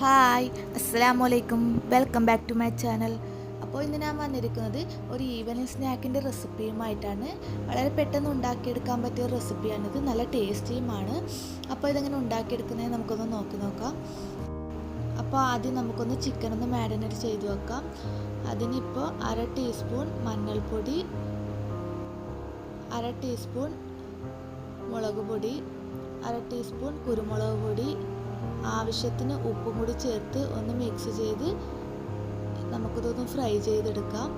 Hi അസ്സലാമലൈക്കും, welcome back to my channel. അപ്പോൾ ഇന്ന് ഞാൻ വന്നിരിക്കുന്നത് ഒരു ഈവനിങ് സ്നാക്കിൻ്റെ റെസിപ്പിയുമായിട്ടാണ്. വളരെ പെട്ടെന്ന് ഉണ്ടാക്കിയെടുക്കാൻ പറ്റിയ റെസിപ്പിയാണിത്, നല്ല ടേസ്റ്റിയുമാണ്. അപ്പോൾ ഇതെങ്ങനെ ഉണ്ടാക്കിയെടുക്കുന്നത് നമുക്കൊന്ന് നോക്കാം. അപ്പോൾ ആദ്യം നമുക്കൊന്ന് ചിക്കനൊന്ന് മാരിനേറ്റ് ചെയ്ത് വെക്കാം. അതിനിപ്പോൾ അര ടീസ്പൂൺ മഞ്ഞൾപ്പൊടി, അര ടീസ്പൂൺ മുളക് പൊടി, അര ടീസ്പൂൺ കുരുമുളക് പൊടി, ആവശ്യത്തിന് ഉപ്പും കൂടി ചേർത്ത് ഒന്ന് മിക്സ് ചെയ്ത് നമുക്കിതൊന്ന് ഫ്രൈ ചെയ്തെടുക്കാം.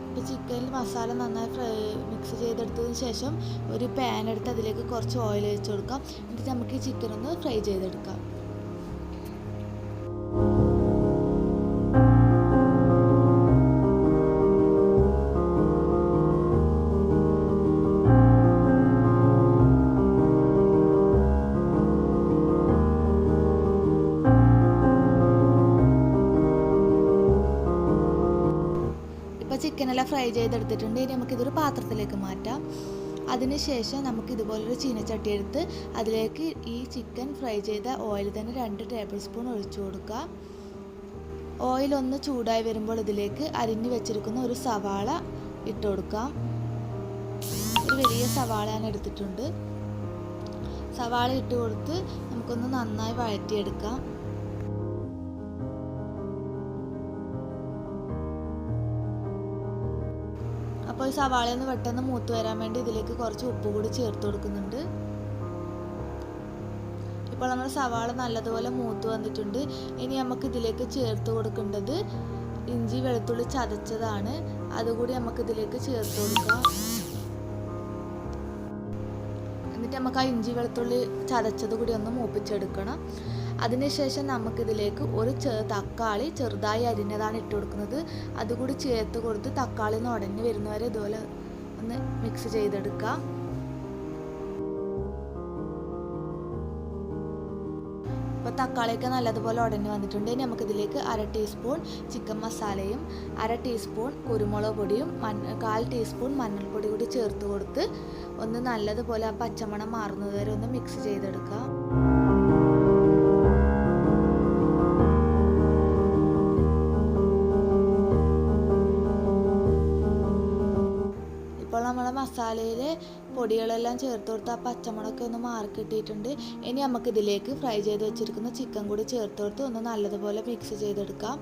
ഇപ്പോൾ ചിക്കനിൽ മസാല നന്നായി മിക്സ് ചെയ്തെടുത്തതിന് ശേഷം ഒരു പാൻ എടുത്ത് അതിലേക്ക് കുറച്ച് ഓയിൽ ഒഴിച്ച് കൊടുക്കാം. എന്നിട്ട് നമുക്ക് ഈ ചിക്കൻ ഒന്ന് ഫ്രൈ ചെയ്തെടുക്കാം. ചിക്കനെല്ലാം ഫ്രൈ ചെയ്തെടുത്തിട്ടുണ്ട്. ഇനി നമുക്കിതൊരു പാത്രത്തിലേക്ക് മാറ്റാം. അതിനുശേഷം നമുക്ക് ഇതുപോലൊരു ചീനച്ചട്ടി എടുത്ത് അതിലേക്ക് ഈ ചിക്കൻ ഫ്രൈ ചെയ്ത ഓയിൽ തന്നെ 2 ടേബിൾ സ്പൂൺ ഒഴിച്ചു കൊടുക്കുക. ഓയിൽ ഒന്ന് ചൂടായി വരുമ്പോൾ ഇതിലേക്ക് അരിഞ്ഞു വെച്ചിരിക്കുന്ന ഒരു സവാള ഇട്ട് കൊടുക്കാം. ഒരു വലിയ സവാള ഞാൻ എടുത്തിട്ടുണ്ട്. സവാള ഇട്ട് കൊടുത്ത് നമുക്കൊന്ന് നന്നായി വഴറ്റിയെടുക്കാം. അപ്പോൾ ഈ സവാളയൊന്ന് പെട്ടെന്ന് മൂത്ത് വരാൻ വേണ്ടി ഇതിലേക്ക് കുറച്ച് ഉപ്പ് കൂടി ചേർത്ത് കൊടുക്കുന്നുണ്ട്. ഇപ്പോൾ നമ്മൾ സവാള നല്ലതുപോലെ മൂത്ത് വന്നിട്ടുണ്ട്. ഇനി നമുക്ക് ഇതിലേക്ക് ചേർത്ത് കൊടുക്കേണ്ടത് ഇഞ്ചി വെളുത്തുള്ളി ചതച്ചതാണ്. അതുകൂടി നമുക്ക് ഇതിലേക്ക് ചേർത്ത് കൊടുക്കാം. എന്നിട്ട് നമുക്ക് ആ ഇഞ്ചി വെളുത്തുള്ളി ചതച്ചത് കൂടി ഒന്ന് മൂപ്പിച്ചെടുക്കണം. അതിനുശേഷം നമുക്കിതിലേക്ക് ഒരു തക്കാളി ചെറുതായി അരിഞ്ഞതാണ് ഇട്ട് കൊടുക്കുന്നത്. അതുകൂടി ചേർത്ത് കൊടുത്ത് തക്കാളി ഒന്ന് ഉടഞ്ഞ് വരുന്നവരെ ഇതുപോലെ ഒന്ന് മിക്സ് ചെയ്തെടുക്കാം. അപ്പോൾ തക്കാളിയൊക്കെ നല്ലതുപോലെ ഉടഞ്ഞ് വന്നിട്ടുണ്ട്. ഇനി നമുക്കിതിലേക്ക് അര ടീസ്പൂൺ ചിക്കൻ മസാലയും അര ടീസ്പൂൺ കുരുമുളക് പൊടിയും 1/4 ടീസ്പൂൺ മഞ്ഞൾപ്പൊടി കൂടി ചേർത്ത് കൊടുത്ത് ഒന്ന് നല്ലതുപോലെ ആ പച്ചമണം മാറുന്നത് വരെ ഒന്ന് മിക്സ് ചെയ്തെടുക്കാം. ഇപ്പോൾ നമ്മളെ മസാലയിലെ പൊടികളെല്ലാം ചേർത്ത് കൊടുത്ത് ആ പച്ചമുളകൊക്കെ ഒന്ന് മാറി കിട്ടിയിട്ടുണ്ട്. ഇനി നമുക്കിതിലേക്ക് ഫ്രൈ ചെയ്ത് വെച്ചിരിക്കുന്ന ചിക്കൻ കൂടി ചേർത്ത് കൊടുത്ത് ഒന്ന് നല്ലതുപോലെ മിക്സ് ചെയ്തെടുക്കാം.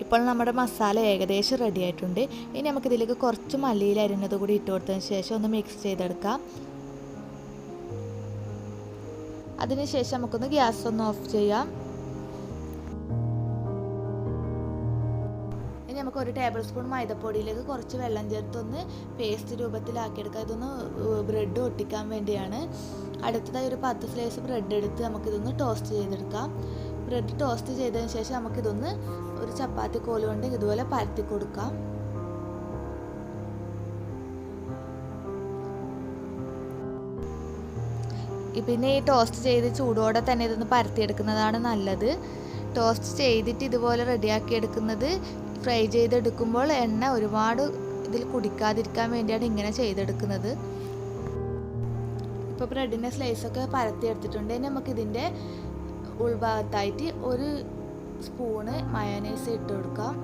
ഇപ്പോൾ നമ്മുടെ മസാല ഏകദേശം റെഡി ആയിട്ടുണ്ട്. ഇനി നമുക്കിതിലേക്ക് കുറച്ച് മല്ലിയില അരിഞ്ഞത് കൂടി ഇട്ട് കൊടുത്തതിന് ശേഷം ഒന്ന് മിക്സ് ചെയ്തെടുക്കാം. അതിനുശേഷം നമുക്കൊന്ന് ഗ്യാസ് ഒന്ന് ഓഫ് ചെയ്യാം. നമുക്ക് 1 ടേബിൾ സ്പൂൺ മൈദപ്പൊടിയിലേക്ക് കുറച്ച് വെള്ളം ചേർത്തൊന്ന് പേസ്റ്റ് രൂപത്തിലാക്കിയെടുക്കാം. ഇതൊന്ന് ബ്രെഡ് ഒട്ടിക്കാൻ വേണ്ടിയാണ്. അടുത്തതായി ഒരു 10 സ്ലൈസ് ബ്രെഡ് എടുത്ത് നമുക്കിതൊന്ന് ടോസ്റ്റ് ചെയ്തെടുക്കാം. ബ്രെഡ് ടോസ്റ്റ് ചെയ്തതിന് ശേഷം നമുക്കിതൊന്ന് ഒരു ചപ്പാത്തി കോല് കൊണ്ട് ഇതുപോലെ പരത്തി കൊടുക്കാം. പിന്നെ ഈ ടോസ്റ്റ് ചെയ്ത് ചൂടോടെ തന്നെ ഇതൊന്ന് പരത്തിയെടുക്കുന്നതാണ് നല്ലത്. ടോസ്റ്റ് ചെയ്തിട്ട് ഇതുപോലെ റെഡിയാക്കി എടുക്കുന്നത് ഫ്രൈ ചെയ്തെടുക്കുമ്പോൾ എണ്ണ ഒരുപാട് ഇതിൽ കുടിക്കാതിരിക്കാൻ വേണ്ടിയാണ് ഇങ്ങനെ ചെയ്തെടുക്കുന്നത്. ഇപ്പോൾ ബ്രെഡിൻ്റെ സ്ലൈസൊക്കെ പരത്തിയെടുത്തിട്ടുണ്ട്. നമുക്കിതിൻ്റെ ഉൾഭാഗത്തായിട്ട് 1 സ്പൂണ് മയോനൈസ് ഇട്ട് കൊടുക്കാം.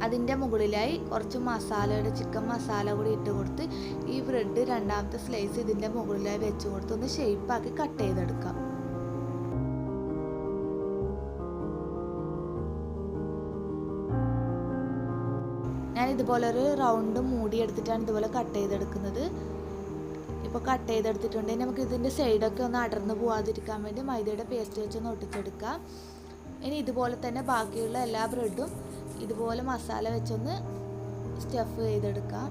അതിൻ്റെ മുകളിലായി കുറച്ച് ചിക്കൻ മസാല കൂടി ഇട്ട് കൊടുത്ത് ഈ ബ്രെഡ് രണ്ടാമത്തെ സ്ലൈസ് ഇതിൻ്റെ മുകളിലായി വെച്ച് കൊടുത്ത് ഒന്ന് ഷേപ്പാക്കി കട്ട് ചെയ്തെടുക്കാം. ഞാൻ ഇതുപോലൊരു റൗണ്ട് മൂടി എടുത്തിട്ടാണ് ഇതുപോലെ കട്ട് ചെയ്തെടുക്കുന്നത്. ഇപ്പോൾ കട്ട് ചെയ്തെടുത്തിട്ടുണ്ടെങ്കിൽ നമുക്ക് ഇതിൻ്റെ സൈഡൊക്കെ ഒന്ന് അടർന്ന് പോകാതിരിക്കാൻ വേണ്ടി മൈദയുടെ പേസ്റ്റ് വെച്ചൊന്ന് ഒട്ടിച്ചെടുക്കാം. ഇനി ഇതുപോലെ തന്നെ ബാക്കിയുള്ള എല്ലാ ബ്രെഡും ഇതുപോലെ മസാല വെച്ചൊന്ന് സ്റ്റഫ് ചെയ്തെടുക്കാം.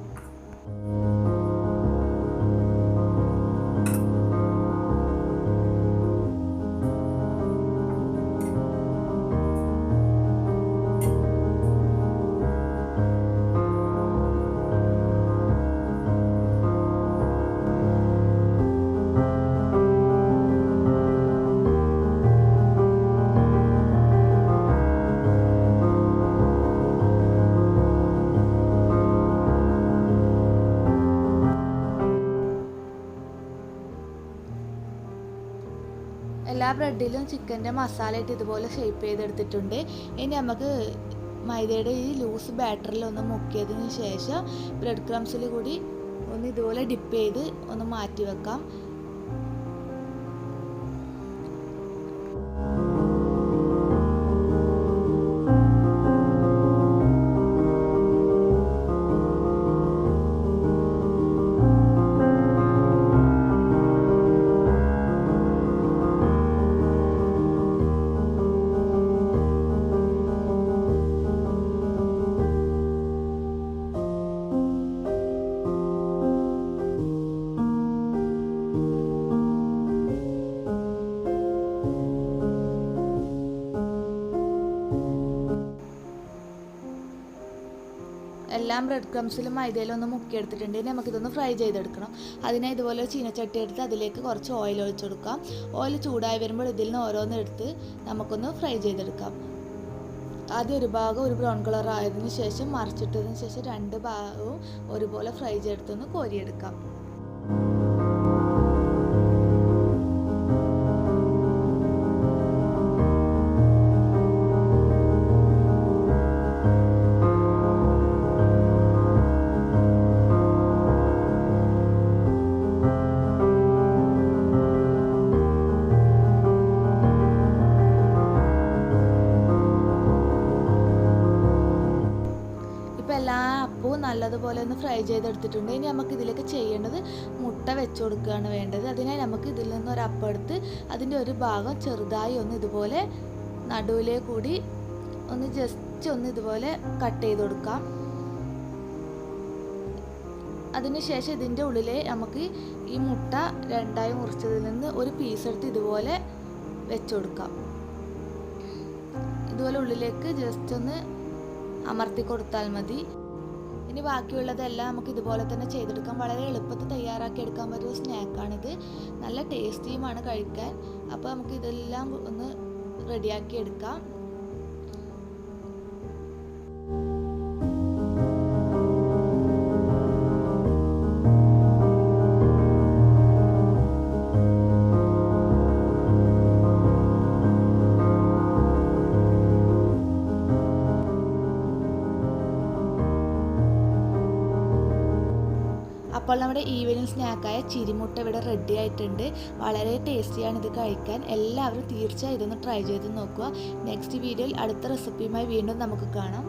എല്ലാ ബ്രെഡിലും ചിക്കൻ്റെ മസാല ഇട്ട് ഇതുപോലെ ഷേപ്പ് ചെയ്തെടുത്തിട്ടുണ്ട്. ഇനി നമുക്ക് മൈദയുടെ ഈ ലൂസ് ബാറ്ററിൽ ഒന്ന് മുക്കിയതിന് ശേഷം ബ്രെഡ് ക്രംസിൽ കൂടി ഒന്ന് ഇതുപോലെ ഡിപ്പ് ചെയ്ത് ഒന്ന് മാറ്റി വെക്കാം. എല്ലാം ബ്രെഡ് ക്രംസിലും മൈദയിലും ഒന്ന് മുക്കിയെടുത്തിട്ടുണ്ട്. ഇനി നമുക്കിതൊന്ന് ഫ്രൈ ചെയ്തെടുക്കണം. അതിനെ ഇതുപോലെ ചീനച്ചട്ടി എടുത്ത് അതിലേക്ക് കുറച്ച് ഓയിൽ ഒഴിച്ചു കൊടുക്കാം. ഓയിൽ ചൂടായി വരുമ്പോൾ ഇതിൽ നിന്ന് ഓരോന്ന് എടുത്ത് നമുക്കൊന്ന് ഫ്രൈ ചെയ്തെടുക്കാം. ആദ്യം ഒരു ഭാഗം ഒരു ബ്രൗൺ കളർ ആയതിനു ശേഷം മറിച്ചിട്ടതിന് ശേഷം രണ്ട് ഭാഗവും ഒരുപോലെ ഫ്രൈ ചെയ്തെടുത്തൊന്ന് കോരിയെടുക്കാം. എല്ലാ അപ്പവും നല്ലതുപോലെ ഒന്ന് ഫ്രൈ ചെയ്തെടുത്തിട്ടുണ്ട്. ഇനി നമുക്ക് ഇതിലേക്ക് ചെയ്യേണ്ടത് മുട്ട വെച്ച് കൊടുക്കുകയാണ് വേണ്ടത്. അതിനായി നമുക്ക് ഇതിൽ നിന്ന് ഒരു അപ്പം എടുത്ത് അതിൻ്റെ ഒരു ഭാഗം ചെറുതായി ഒന്ന് ഇതുപോലെ നടുവിലേ കൂടി ഒന്ന് ജസ്റ്റ് ഒന്ന് ഇതുപോലെ കട്ട് ചെയ്ത് കൊടുക്കാം. അതിനുശേഷം ഇതിൻ്റെ ഉള്ളിലെ നമുക്ക് ഈ മുട്ട രണ്ടായി മുറിച്ചതിൽ നിന്ന് ഒരു പീസ് എടുത്ത് ഇതുപോലെ വെച്ച് കൊടുക്കാം. ഇതുപോലെ ഉള്ളിലേക്ക് ജസ്റ്റ് ഒന്ന് അമർത്തി കൊടുത്താൽ മതി. ഇനി ബാക്കിയുള്ളതെല്ലാം നമുക്ക് ഇതുപോലെ തന്നെ ചെയ്തെടുക്കാം. വളരെ എളുപ്പത്തിൽ തയ്യാറാക്കി എടുക്കാൻ പറ്റിയ സ്നാക്കാണിത്. നല്ല ടേസ്റ്റിയുമാണ് കഴിക്കാൻ. അപ്പോൾ നമുക്ക് ഇതെല്ലാം ഒന്ന് റെഡിയാക്കി എടുക്കാം. അപ്പോൾ നമ്മുടെ ഈവനിങ് സ്നാക്കായ ചിരിമുട്ട ഇവിടെ റെഡി ആയിട്ടുണ്ട്. വളരെ ടേസ്റ്റിയാണ് ഇത് കഴിക്കാൻ. എല്ലാവരും തീർച്ചയായും ഇതൊന്ന് ട്രൈ ചെയ്ത് നോക്കുക. നെക്സ്റ്റ് വീഡിയോയിൽ അടുത്ത റെസിപ്പിയുമായി വീണ്ടും നമുക്ക് കാണാം.